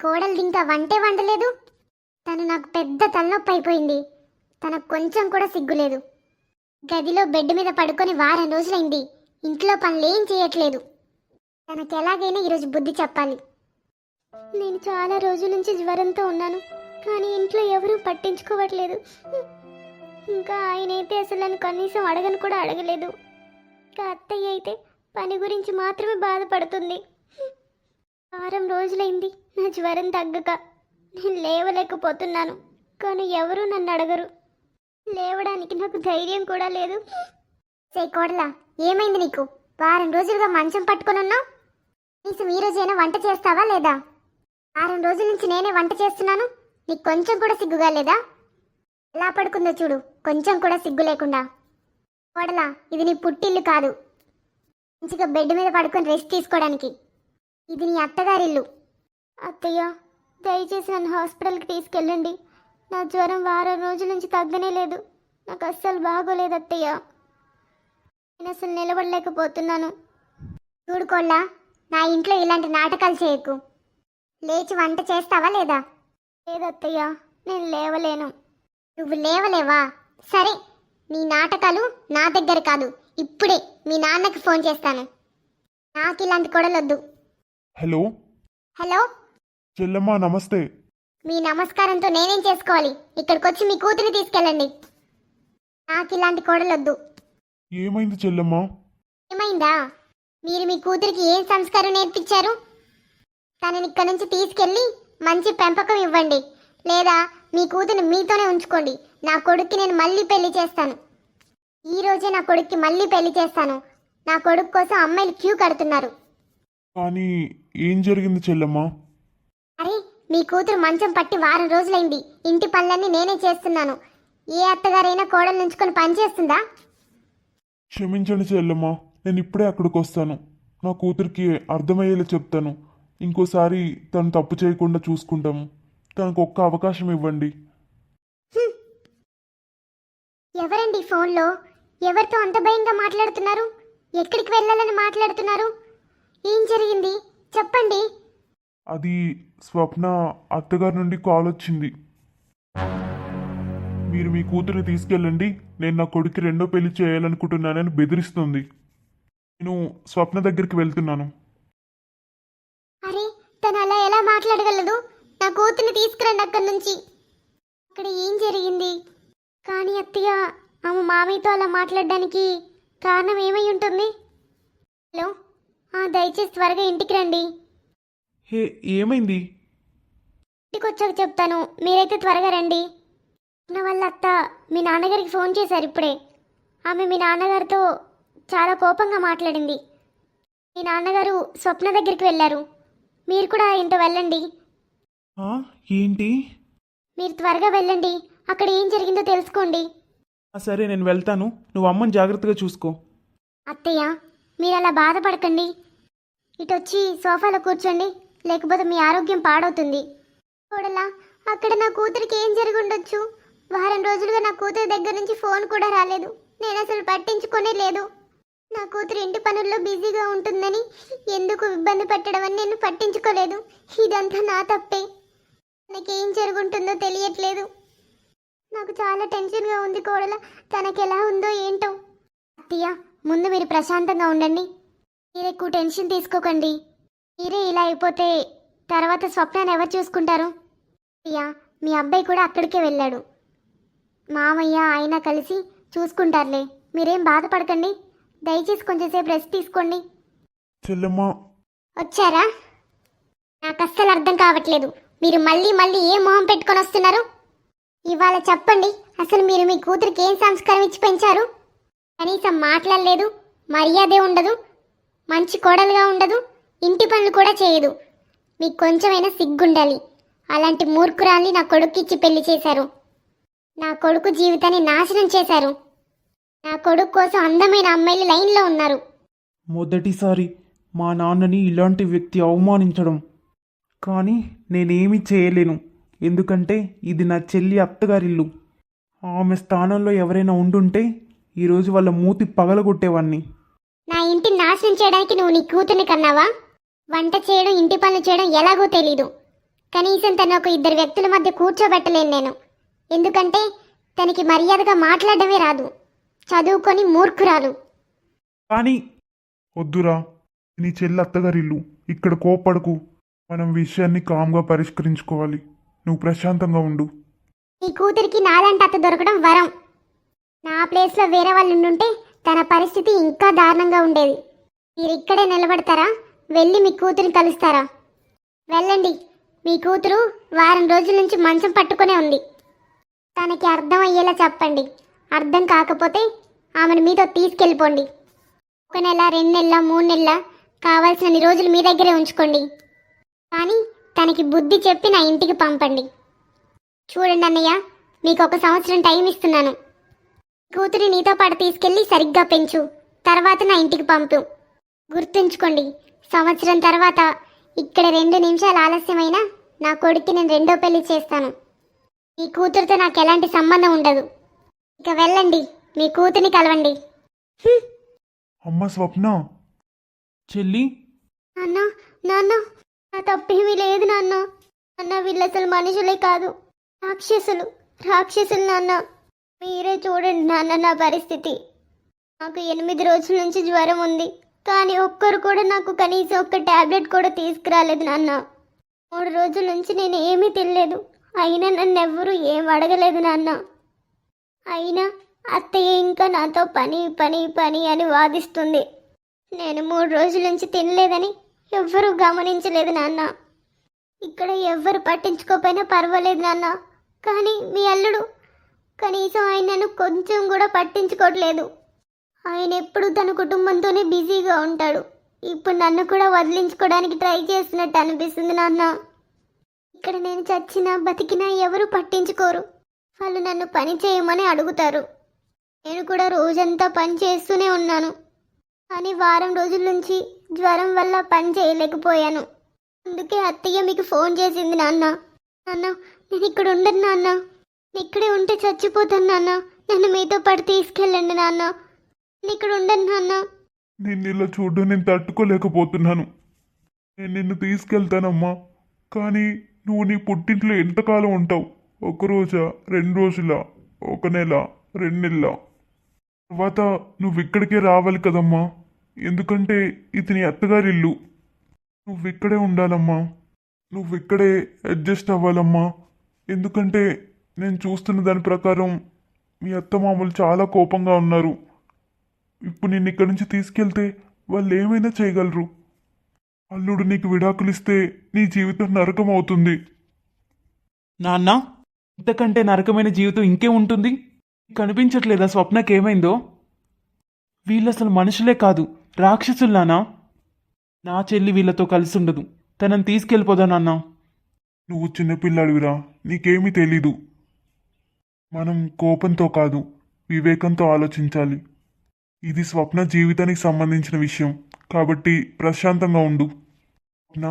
కోడలు ఇంకా వంటే వండలేదు. తను నాకు పెద్ద తలనొప్పి అయిపోయింది. తనకు కొంచెం కూడా సిగ్గులేదు. గదిలో బెడ్ మీద పడుకొని వారం రోజులైంది. ఇంట్లో పనులేం చేయట్లేదు. తనకు ఎలాగైనా ఈరోజు బుద్ధి చెప్పాలి. నేను చాలా రోజుల నుంచి జ్వరంతో ఉన్నాను, కానీ ఇంట్లో ఎవరూ పట్టించుకోవట్లేదు. ఇంకా ఆయన అయితే అసలు నన్ను కనీసం అడగను కూడా అడగలేదు. ఇంకా అత్తయ్య అయితే పని గురించి మాత్రమే బాధపడుతుంది. వారం రోజులైంది నా జ్వరం తగ్గక. నేను లేవలేకపోతున్నాను, కానీ ఎవరూ నన్ను అడగరు. లేవడానికి నాకు ధైర్యం కూడా లేదు. కోడలా, ఏమైంది నీకు? వారం రోజులుగా మంచం పట్టుకొని ఉన్నావు. కనీసం ఈ రోజైనా వంట చేస్తావా లేదా? వారం రోజుల నుంచి నేనే వంట చేస్తున్నాను. నీకు కొంచెం కూడా సిగ్గుగా లేదా? ఎలా పడుకుందో చూడు, కొంచెం కూడా సిగ్గు లేకుండా. కోడలా, ఇది నీ పుట్టిల్లు కాదు. మంచిగా బెడ్ మీద పడుకొని రెస్ట్ తీసుకోవడానికి. ఇది నీ అత్తగారిల్లు. అత్తయ్య, దయచేసి నన్ను హాస్పిటల్కి తీసుకెళ్ళండి. నా జ్వరం వారం రోజుల నుంచి తగ్గనే లేదు. నాకు అస్సలు బాగోలేదు అత్తయ్య. నేను అసలు నిలబడలేకపోతున్నాను. చూడుకోళ్ళా, నా ఇంట్లో ఇలాంటి నాటకాలు చేయకు. లేచి వంట చేస్తావా లేదా? లేదత్తయ్య, నేను లేవలేను. నువ్వు లేవలేవా? సరే, నీ నాటకాలు నా దగ్గర కాదు. ఇప్పుడే మీ నాన్నకి ఫోన్ చేస్తాను. నాకు ఇలాంటి కొడలొద్దు. హలో హలో చెల్లమ్మా, నమస్తే. మీ నమస్కారంతో నేనేం చేసుకోవాలి? ఇక్కడికి వచ్చి మీ కూతురిని తీసుకెళ్ళండి. నాకు ఇలాంటి కోడలొద్దు. ఏమైంది చెల్లమ్మా? ఏమైందా? మీరు మీ కూతురికి ఏం సంస్కారం నేర్పించారు? తనని ఇక్కడ నుంచి తీసుకెళ్ళి మంచి పెంపకం ఇవ్వండి, లేదా మీ కూతురిని మీతోనే ఉంచుకోండి. నా కొడుక్కి నేను మళ్ళీ పెళ్లి చేస్తాను. ఈ రోజే నా కొడుక్కి మళ్ళీ పెళ్లి చేస్తాను. నా కొడుకు కోసం అమ్మాయిలు క్యూ కడుతున్నారు. కానీ ఏం జరిగింది చెల్లమ్మా? అరే, మీ కూతురు మంచం పట్టి వారం రోజులైంది. ఇంటి పనులన్నీ నేనే చేస్తున్నాను. ఏ అత్తగారైనా కోడలు నుంచుకొని పని చేస్తుందా? క్షమించండి చెల్లమ్మా, నేను ఇప్పుడే అక్కడికి వస్తాను. నా కూతురికి అర్థమయ్యేలా చెప్తాను. ఇంకోసారి తను తప్పు చేయకుండా చూసుకుంటాము. తనకు ఒక్క అవకాశం ఇవ్వండి. ఎవరండి ఫోన్లో? ఎవరితో అంత భయంగా మాట్లాడుతున్నారు? ఎక్కడికి వెళ్ళాలని మాట్లాడుతున్నారు? ఏం జరిగింది చెప్పండి. అది స్వప్న అత్తగారి నుండి కాల్ వచ్చింది. మీరు మీ కూతురిని తీసుకెళ్ళండి, నేను నా కొడుక్కి రెండో పెళ్లి చేయాలనుకుంటున్నానని బెదిరిస్తుంది. నేను స్వప్న దగ్గరికి వెళ్తున్నాను. అరే, తను అలా ఎలా మాట్లాడగలదు? నా కూతుర్ని తీసుకురండి అక్కడి నుంచి. అక్కడ ఏం జరిగింది? కానీ అత్తయ్య, ఆమె మామయ్యతో అలా మాట్లాడడానికి కారణం ఏమై ఉంటుంది? హలో, దయచేసి త్వరగా ఇంటికి రండి. హే, ఏమైంది? ఇంటికి వచ్చాక చెప్తాను, మీరైతే త్వరగా రండి. నా వాళ్ళ అత్త మీ నాన్నగారికి ఫోన్ చేశారు ఇప్పుడే. ఆమె మీ నాన్నగారితో చాలా కోపంగా మాట్లాడింది. మీ నాన్నగారు స్వప్న దగ్గరికి వెళ్ళారు. మీరు కూడా ఇంటో వెళ్ళండి. ఏంటి? మీరు త్వరగా వెళ్ళండి, అక్కడ ఏం జరిగిందో తెలుసుకోండి. సరే, నేను వెళ్తాను. నువ్వు అమ్మని జాగ్రత్తగా చూసుకో. అత్తయ్య, మీరు అలా బాధపడకండి. ఇటు వచ్చి సోఫాలో కూర్చోండి, లేకపోతే మీ ఆరోగ్యం పాడవుతుంది. చూడలా, అక్కడ నా కూతురికి ఏం జరిగి ఉండొచ్చు? వారం రోజులుగా నా కూతురి దగ్గర నుంచి ఫోన్ కూడా రాలేదు. నేను అసలు పట్టించుకునే లేదు. నా కూతురు ఇంటి పనుల్లో బిజీగా ఉంటుందని, ఎందుకు ఇబ్బంది పెట్టడం అని నేను పట్టించుకోలేదు. ఇదంతా నా తప్పే. తనకేం జరుగుంటుందో తెలియట్లేదు. నాకు చాలా టెన్షన్గా ఉంది కోడల. తనకి ఎలా ఉందో ఏంటో. అత్తయ్య, ముందు మీరు ప్రశాంతంగా ఉండండి. మీరు ఎక్కువ టెన్షన్ తీసుకోకండి. మీరే ఇలా అయిపోతే తర్వాత స్వప్నాన్ని ఎవరు చూసుకుంటారు? అయ్యా, మీ అబ్బాయి కూడా అక్కడికే వెళ్ళాడు. మామయ్య ఆయన కలిసి చూసుకుంటారులే. మీరేం బాధపడకండి. దయచేసి కొంచెంసేపు రెస్ట్ తీసుకోండి. చెల్లమ్మా, వచ్చారా? నాకు అస్సలు అర్థం కావట్లేదు. మీరు మళ్ళీ మళ్ళీ ఏ మొహం పెట్టుకొని వస్తున్నారు? ఇవాళ చెప్పండి, అసలు మీరు మీ కూతురికి ఏం సంస్కారం ఇచ్చి పెంచారు? కనీసం మాట్లాడలేదు, మర్యాదే ఉండదు, మంచి కోడలుగా ఉండదు, ఇంటి పనులు కూడా చేయదు. మీకు కొంచెమైనా సిగ్గుండాలి. అలాంటి మూర్ఖురాల్ని నా కొడుక్కిచ్చి పెళ్లి చేశారు. నా కొడుకు జీవితాన్ని నాశనం చేశారు. నా కొడుకు కోసం అందమైన అమ్మాయిలు లైన్లో ఉన్నారు. మొదటిసారి మా నాన్నని ఇలాంటి వ్యక్తి అవమానించడం. కానీ నేనేమీ చేయలేను, ఎందుకంటే ఇది నా చెల్లి అత్తగారిల్లు. ఆమె స్థానంలో ఎవరైనా ఉండుంటే ఈరోజు వాళ్ళ మూతి పగలగొట్టేవాణ్ణి. నా ఇంటిని నాశనం చేయడానికి నువ్వు నీ కూతుర్ని కన్నావా? వంట చేయడం, ఇంటి పనులు చేయడం ఎలాగో తెలీదు. కనీసం తను ఒక ఇద్దరు వ్యక్తుల మధ్య కూర్చోబెట్టలేను నేను. ఎందుకంటే తనకి మర్యాదగా మాట్లాడడమే రాదు. చదువుకొని మూర్ఖురాలు. కానీ వద్దురా, నీ చెల్లి అత్తగారిల్లు, ఇక్కడ కోప్పడకు. మనం విషయాన్ని కామ్గా పరిష్కరించుకోవాలి. నువ్వు ప్రశాంతంగా ఉండు. నీ కూతురికి నాలాంటి అత్త దొరకడం వరం. నా ప్లేస్లో వేరే వాళ్ళు ఉండుంటే తన పరిస్థితి ఇంకా దారుణంగా ఉండేది. మీరు ఇక్కడే నిలబడతారా, వెళ్ళి మీ కూతురిని కలుస్తారా? వెళ్ళండి. మీ కూతురు వారం రోజుల నుంచి మంచం పట్టుకునే ఉంది. తనకి అర్థం అయ్యేలా చెప్పండి. అర్థం కాకపోతే ఆమెను మీతో తీసుకెళ్ళిపోండి. 1 నెల, 2 నెలల, 3 నెలల కావాల్సినన్ని రోజులు మీ దగ్గరే ఉంచుకోండి. కానీ తనకి బుద్ధి చెప్పి నా ఇంటికి పంపండి. చూడండి అన్నయ్య, మీకు 1 సంవత్సరం టైం ఇస్తున్నాను. కూతురి నీతో పాటు తీసుకెళ్ళి సరిగ్గా పెంచు. తర్వాత నా ఇంటికి పంపు. గుర్తుంచుకోండి, సంవత్సరం తర్వాత ఇక్కడ 2 నిమిషాలు ఆలస్యమైనా నా కొడుక్కి నేను 2వ పెళ్లి చేస్తాను. మీ కూతురితో నాకు ఎలాంటి సంబంధం ఉండదు. ఇక వెళ్ళండి, మీ కూతురిని కలవండి. అమ్మ స్వప్న, చెల్లి, నాన్న, నాన్న, నా తప్పేమీ లేదు నాన్న. నాన్న, వీళ్ళు అసలు మనుషులే కాదు, రాక్షసులు, రాక్షసులు నాన్న. మీరే చూడండి నాన్న నా పరిస్థితి. నాకు 8 రోజుల నుంచి జ్వరం ఉంది, కానీ ఒక్కరు కూడా నాకు కనీసం ఒక్క టాబ్లెట్ కూడా తీసుకురాలేదు నాన్న. 3 రోజుల నుంచి నేను ఏమీ తినలేదు. అయినా నన్ను ఎవ్వరూ ఏం అడగలేదు నాన్న. అయినా అత్తయ్య ఇంకా నాతో పని పని పని అని వాదిస్తుంది. నేను 3 రోజుల నుంచి తినలేదని ఎవ్వరూ గమనించలేదు నాన్న. ఇక్కడ ఎవ్వరు పట్టించుకోకపోయినా పర్వాలేదు నాన్న, కానీ మీ అల్లుడు కనీసం ఆయన నన్ను కొంచెం కూడా పట్టించుకోవట్లేదు. ఆయన ఎప్పుడు తన కుటుంబంతోనే బిజీగా ఉంటాడు. ఇప్పుడు నన్ను కూడా వదిలించుకోవడానికి ట్రై చేస్తున్నట్టు అనిపిస్తుంది నాన్న. ఇక్కడ నేను చచ్చినా బతికినా ఎవరు పట్టించుకోరు. వాళ్ళు నన్ను పని చేయమని అడుగుతారు. నేను కూడా రోజంతా పని చేస్తూనే ఉన్నాను, కానీ వారం రోజుల నుంచి జ్వరం వల్ల పని చేయలేకపోయాను. అందుకే అత్తయ్య మీకు ఫోన్ చేసింది నాన్న. నాన్న, నేను ఇక్కడ ఉండను నాన్న. నేను ఇక్కడే ఉంటే చచ్చిపోతాను నాన్న. నన్ను మీతో పాటు తీసుకెళ్ళండి నాన్న. నేను ఇక్కడ ఉండను నాన్న. నిన్ను ఇలా చూడడం నేను తట్టుకోలేకపోతున్నాను. నేను నిన్ను తీసుకెళ్తానమ్మా, కానీ నువ్వు నీ పుట్టింట్లో ఎంతకాలం ఉంటావు? 1 రోజా, 2 రోజుల, 1 నెల, 2 నెలల? తర్వాత నువ్వు ఇక్కడికే రావాలి కదమ్మా. ఎందుకంటే ఇది నీ అత్తగారి ఇల్లు. నువ్వు ఇక్కడే ఉండాలమ్మా. నువ్వు ఇక్కడే అడ్జస్ట్ అవ్వాలమ్మా. ఎందుకంటే నేను చూస్తున్న దాని ప్రకారం మీ అత్తమామలు చాలా కోపంగా ఉన్నారు. ఇప్పుడు నేను ఇక్కడి నుంచి తీసుకెళ్తే వాళ్ళు ఏమైనా చేయగలరు. అల్లుడు నీకు విడాకులు ఇస్తే నీ జీవితం నరకం అవుతుంది. నాన్న, ఇంతకంటే నరకమైన జీవితం ఇంకే ఉంటుంది? కనిపించట్లేదా స్వప్నకేమైందో? వీళ్ళు అసలు మనుషులే కాదు, రాక్షసులు నాన్న. నా చెల్లి వీళ్ళతో కలిసి ఉండదు. తనని తీసుకెళ్ళిపోదా నాన్న. నువ్వు చిన్నపిల్లాడివిరా, నీకేమీ తెలీదు. మనం కోపంతో కాదు, వివేకంతో ఆలోచించాలి. ఇది స్వప్న జీవితానికి సంబంధించిన విషయం కాబట్టి ప్రశాంతంగా ఉండు. స్వప్న,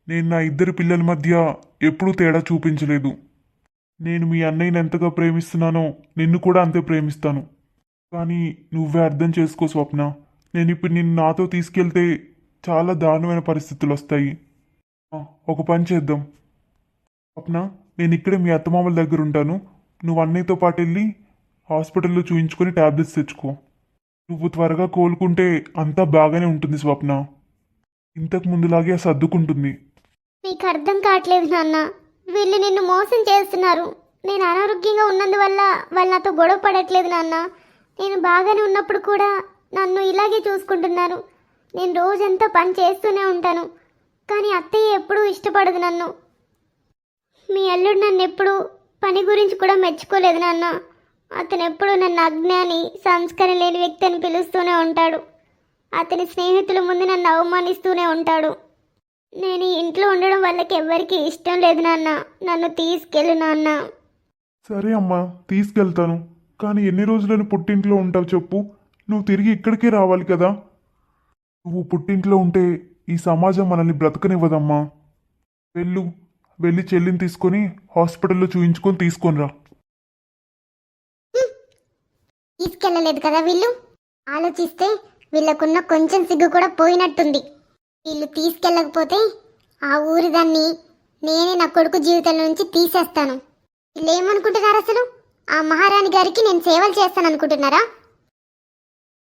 నేను నా 2 పిల్లల మధ్య ఎప్పుడూ తేడా చూపించలేదు. నేను మీ అన్నయ్యని ఎంతగా ప్రేమిస్తున్నానో నిన్ను కూడా అంతే ప్రేమిస్తాను. కానీ నువ్వే అర్థం చేసుకో స్వప్న. నేను ఇప్పుడు నిన్ను నాతో తీసుకెళ్తే చాలా దారుణమైన పరిస్థితులు వస్తాయి. ఒక పని చేద్దాం స్వప్న, నేను ఇక్కడే మీ అత్తమామల దగ్గర ఉంటాను. నువ్వు అన్నయ్యతో పాటు వెళ్ళి హాస్పిటల్లో చూయించుకొని ట్యాబ్లెట్స్ తెచ్చుకో. నువ్వు త్వరగా కోలుకుంటే అంతా బాగానే ఉంటుంది స్వప్న. ఇంతకు ముందులాగే సర్దుకుంటుంది. మీకు అర్థం కావట్లేదు నాన్న. వీళ్ళు నిన్ను మోసం చేస్తున్నారు. నేను అనారోగ్యంగా ఉన్నందువల్ల వాళ్ళు నాతో గొడవ పడట్లేదు నాన్న. నేను బాగానే ఉన్నప్పుడు కూడా నన్ను ఇలాగే చూసుకుంటున్నారు. నేను రోజంతా పని చేస్తూనే ఉంటాను, కానీ అత్తయ్య ఎప్పుడూ ఇష్టపడదు నన్ను. మీ అల్లుడు నన్ను ఎప్పుడూ పని గురించి కూడా మెచ్చుకోలేదు నాన్న. అతను ఎప్పుడూ నన్ను అజ్ఞాని, సంస్కారం లేని వ్యక్తి అని పిలుస్తూనే ఉంటాడు. అతని స్నేహితుల ముందు నన్ను అవమానిస్తూనే ఉంటాడు. నేను ఈ ఇంట్లో ఉండడం వాళ్ళకి ఎవ్వరికీ ఇష్టం లేదు నాన్న. నన్ను తీసుకెళ్ళు నాన్న. సరే అమ్మా, తీసుకెళ్తాను. కానీ ఎన్ని రోజులని పుట్టింట్లో ఉంటావు చెప్పు? నువ్వు తిరిగి ఇక్కడికే రావాలి కదా. నువ్వు పుట్టింట్లో ఉంటే ఈ సమాజం మనల్ని బ్రతకనివ్వదమ్మా. వెళ్ళి చెల్లిని తీసుకొని హాస్పిటల్లో చూయించుకొని తీసుకొనిరా. తీసుకెళ్ళలేదు కదా వీళ్ళు. ఆలోచిస్తే వీళ్ళకున్న కొంచెం సిగ్గు కూడా పోయినట్టుంది. వీళ్ళు తీసుకెళ్ళకపోతే ఆ ఊరి దాన్ని నేనే నా కొడుకు జీవితం నుంచి తీసేస్తాను. వీళ్ళు ఏమనుకుంటున్నారు అసలు? ఆ మహారాణి గారికి నేను సేవలు చేస్తాను అనుకుంటున్నారా?